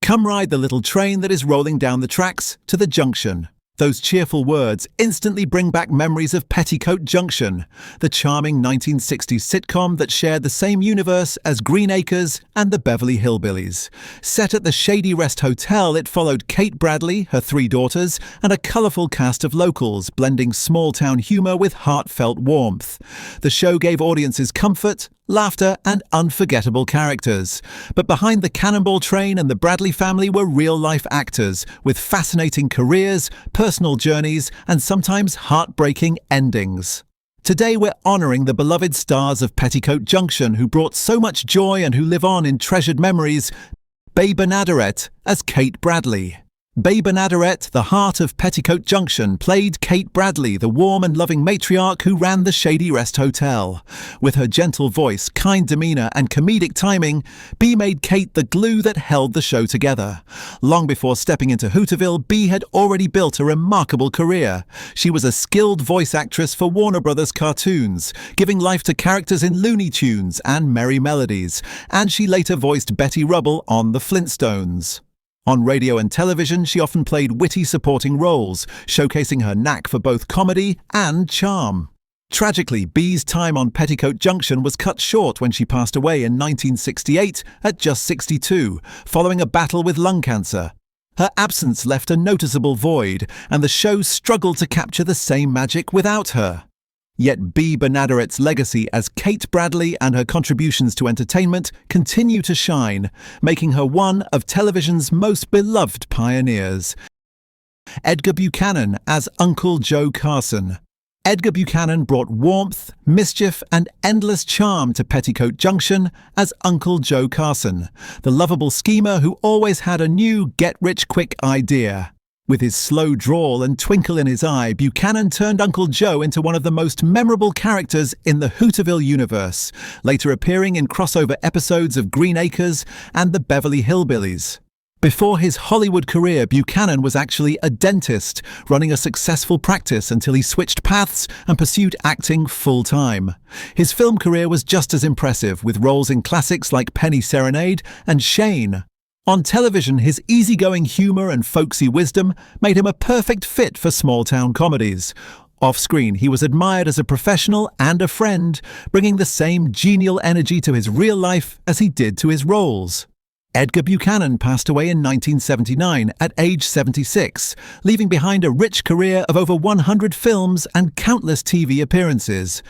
"Come ride the little train that is rolling down the tracks to the Junction." Those cheerful words instantly bring back memories of Petticoat Junction, the charming 1960s sitcom that shared the same universe as Green Acres and the Beverly Hillbillies. Set at the Shady Rest Hotel, it followed Kate Bradley, her 3 daughters, and a colourful cast of locals, blending small-town humour with heartfelt warmth. The show gave audiences comfort, laughter, and unforgettable characters. But behind the Cannonball Train and the Bradley family were real-life actors, with fascinating careers, personal journeys, and sometimes heartbreaking endings. Today we're honouring the beloved stars of Petticoat Junction who brought so much joy and who live on in treasured memories. Bea Benaderet as Kate Bradley. Bea Benaderet, the heart of Petticoat Junction, played Kate Bradley, the warm and loving matriarch who ran the Shady Rest Hotel. With her gentle voice, kind demeanour and comedic timing, Bea made Kate the glue that held the show together. Long before stepping into Hooterville, Bea had already built a remarkable career. She was a skilled voice actress for Warner Brothers cartoons, giving life to characters in Looney Tunes and Merry Melodies, and she later voiced Betty Rubble on The Flintstones. On radio and television, she often played witty supporting roles, showcasing her knack for both comedy and charm. Tragically, Bea's time on Petticoat Junction was cut short when she passed away in 1968 at just 62, following a battle with lung cancer. Her absence left a noticeable void, and the show struggled to capture the same magic without her. Yet Bea Benaderet's legacy as Kate Bradley and her contributions to entertainment continue to shine, making her one of television's most beloved pioneers. Edgar Buchanan as Uncle Joe Carson. Edgar Buchanan brought warmth, mischief, and endless charm to Petticoat Junction as Uncle Joe Carson, the lovable schemer who always had a new get-rich-quick idea. With his slow drawl and twinkle in his eye, Buchanan turned Uncle Joe into one of the most memorable characters in the Hooterville universe, later appearing in crossover episodes of Green Acres and the Beverly Hillbillies. Before his Hollywood career, Buchanan was actually a dentist, running a successful practice until he switched paths and pursued acting full-time. His film career was just as impressive, with roles in classics like Penny Serenade and Shane. On television, his easygoing humour and folksy wisdom made him a perfect fit for small-town comedies. Off-screen, he was admired as a professional and a friend, bringing the same genial energy to his real life as he did to his roles. Edgar Buchanan passed away in 1979 at age 76, leaving behind a rich career of over 100 films and countless TV appearances.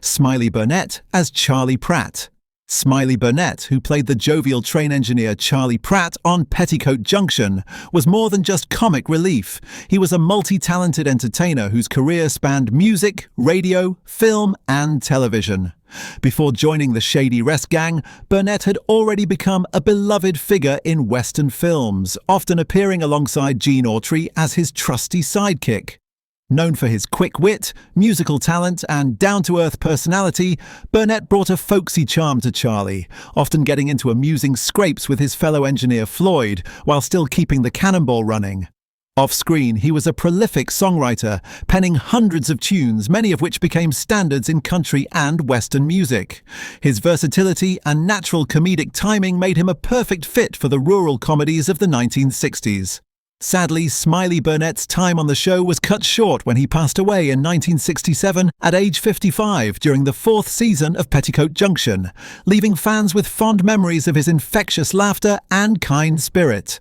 Smiley Burnette as Charlie Pratt. Smiley Burnette, who played the jovial train engineer Charlie Pratt on Petticoat Junction, was more than just comic relief. He was a multi-talented entertainer whose career spanned music, radio, film, and television. Before joining the Shady Rest Gang, Burnette had already become a beloved figure in Western films, often appearing alongside Gene Autry as his trusty sidekick. Known for his quick wit, musical talent, and down-to-earth personality, Burnette brought a folksy charm to Charlie, often getting into amusing scrapes with his fellow engineer Floyd, while still keeping the cannonball running. Off-screen, he was a prolific songwriter, penning hundreds of tunes, many of which became standards in country and Western music. His versatility and natural comedic timing made him a perfect fit for the rural comedies of the 1960s. Sadly, Smiley Burnette's time on the show was cut short when he passed away in 1967 at age 55 during the 4th season of Petticoat Junction, leaving fans with fond memories of his infectious laughter and kind spirit.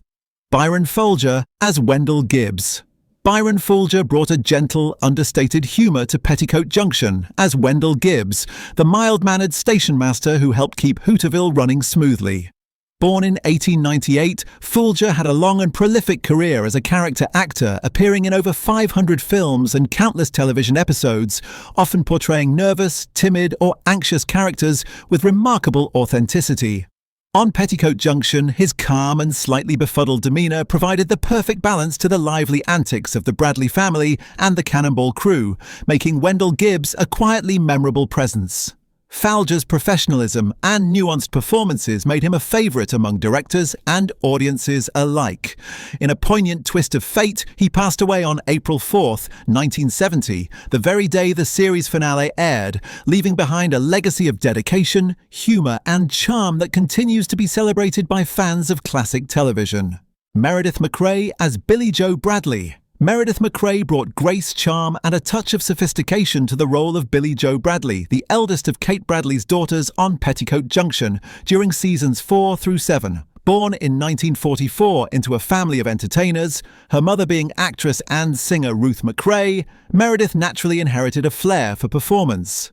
Byron Folger as Wendell Gibbs. Byron Folger brought a gentle, understated humour to Petticoat Junction as Wendell Gibbs, the mild-mannered station master who helped keep Hooterville running smoothly. Born in 1898, Folger had a long and prolific career as a character actor, appearing in over 500 films and countless television episodes, often portraying nervous, timid, or anxious characters with remarkable authenticity. On Petticoat Junction, his calm and slightly befuddled demeanour provided the perfect balance to the lively antics of the Bradley family and the Cannonball crew, making Wendell Gibbs a quietly memorable presence. Falger's professionalism and nuanced performances made him a favourite among directors and audiences alike. In a poignant twist of fate, he passed away on April 4th, 1970, the very day the series finale aired, leaving behind a legacy of dedication, humour and charm that continues to be celebrated by fans of classic television. Meredith MacRae as Billie Jo Bradley. Meredith MacRae brought grace, charm and a touch of sophistication to the role of Billie Jo Bradley, the eldest of Kate Bradley's daughters on Petticoat Junction, during seasons 4 through 7. Born in 1944 into a family of entertainers, her mother being actress and singer Ruth MacRae, Meredith naturally inherited a flair for performance.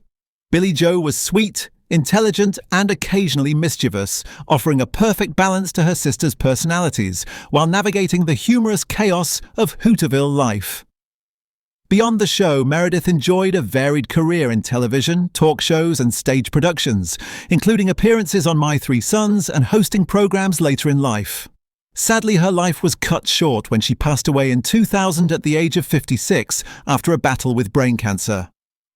Billie Jo was sweet, intelligent and occasionally mischievous, offering a perfect balance to her sisters' personalities while navigating the humorous chaos of Hooterville life. Beyond the show, Meredith enjoyed a varied career in television, talk shows and stage productions, including appearances on My Three Sons and hosting programs later in life. Sadly, her life was cut short when she passed away in 2000 at the age of 56 after a battle with brain cancer.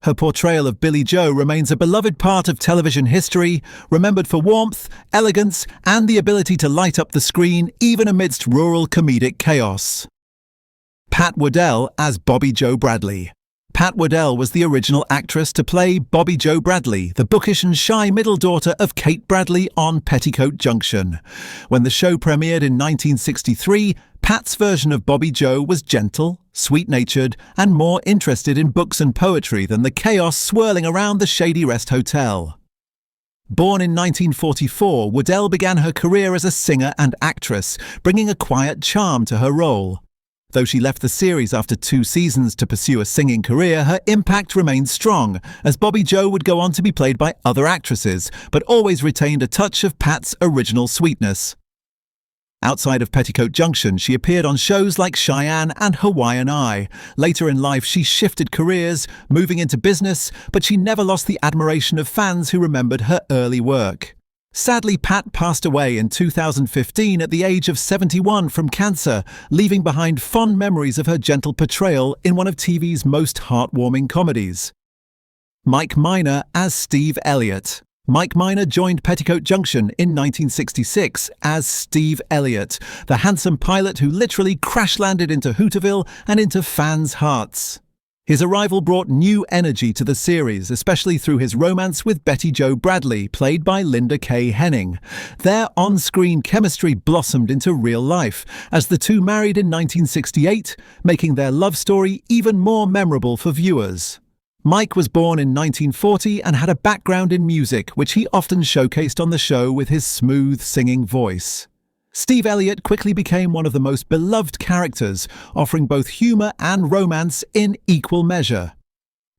Her portrayal of Billie Jo remains a beloved part of television history, remembered for warmth, elegance, and the ability to light up the screen even amidst rural comedic chaos. Pat Waddell as Bobby Jo Bradley. Pat Waddell was the original actress to play Bobby Jo Bradley, the bookish and shy middle daughter of Kate Bradley on Petticoat Junction. When the show premiered in 1963, Pat's version of Bobby Jo was gentle, sweet-natured, and more interested in books and poetry than the chaos swirling around the Shady Rest Hotel. Born in 1944, Waddell began her career as a singer and actress, bringing a quiet charm to her role. Though she left the series after 2 seasons to pursue a singing career, her impact remained strong, as Bobby Jo would go on to be played by other actresses, but always retained a touch of Pat's original sweetness. Outside of Petticoat Junction, she appeared on shows like Cheyenne and Hawaiian Eye. Later in life, she shifted careers, moving into business, but she never lost the admiration of fans who remembered her early work. Sadly, Pat passed away in 2015 at the age of 71 from cancer, leaving behind fond memories of her gentle portrayal in one of TV's most heartwarming comedies. Mike Minor as Steve Elliott. Mike Minor joined Petticoat Junction in 1966 as Steve Elliott, the handsome pilot who literally crash-landed into Hooterville and into fans' hearts. His arrival brought new energy to the series, especially through his romance with Betty Jo Bradley, played by Linda Kay Henning. Their on-screen chemistry blossomed into real life, as the two married in 1968, making their love story even more memorable for viewers. Mike was born in 1940 and had a background in music, which he often showcased on the show with his smooth singing voice. Steve Elliott quickly became one of the most beloved characters, offering both humour and romance in equal measure.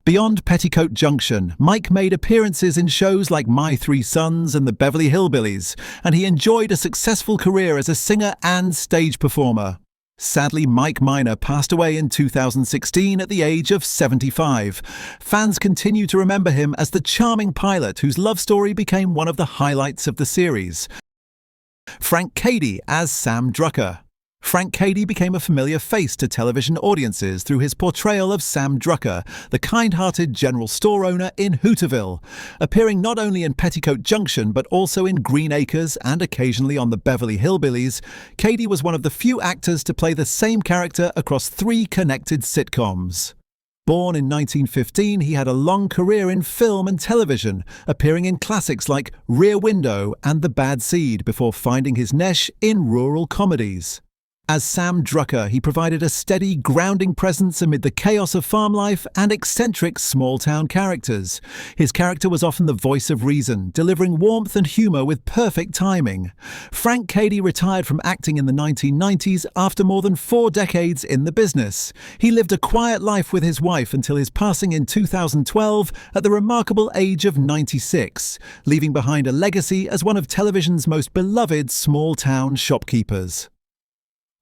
Beyond Petticoat Junction, Mike made appearances in shows like My Three Sons and the Beverly Hillbillies, and he enjoyed a successful career as a singer and stage performer. Sadly, Mike Minor passed away in 2016 at the age of 75. Fans continue to remember him as the charming pilot whose love story became one of the highlights of the series. Frank Cady as Sam Drucker. Frank Cady became a familiar face to television audiences through his portrayal of Sam Drucker, the kind-hearted general store owner in Hooterville. Appearing not only in Petticoat Junction but also in Green Acres and occasionally on the Beverly Hillbillies, Cady was one of the few actors to play the same character across 3 connected sitcoms. Born in 1915, he had a long career in film and television, appearing in classics like Rear Window and The Bad Seed before finding his niche in rural comedies. As Sam Drucker, he provided a steady, grounding presence amid the chaos of farm life and eccentric small-town characters. His character was often the voice of reason, delivering warmth and humour with perfect timing. Frank Cady retired from acting in the 1990s after more than 4 decades in the business. He lived a quiet life with his wife until his passing in 2012 at the remarkable age of 96, leaving behind a legacy as one of television's most beloved small-town shopkeepers.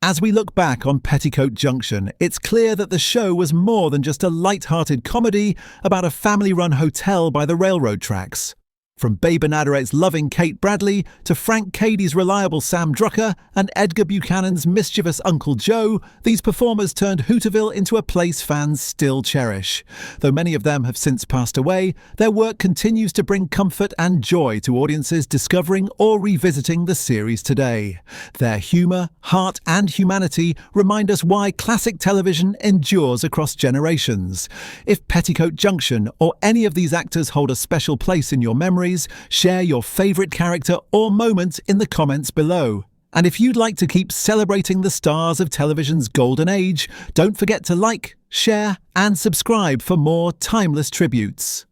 As we look back on Petticoat Junction, it's clear that the show was more than just a light-hearted comedy about a family-run hotel by the railroad tracks. From Babe Bernadette's loving Kate Bradley to Frank Cady's reliable Sam Drucker and Edgar Buchanan's mischievous Uncle Joe, these performers turned Hooterville into a place fans still cherish. Though many of them have since passed away, their work continues to bring comfort and joy to audiences discovering or revisiting the series today. Their humour, heart and humanity remind us why classic television endures across generations. If Petticoat Junction or any of these actors hold a special place in your memory, share your favourite character or moment in the comments below. And if you'd like to keep celebrating the stars of television's golden age, don't forget to like, share and subscribe for more timeless tributes.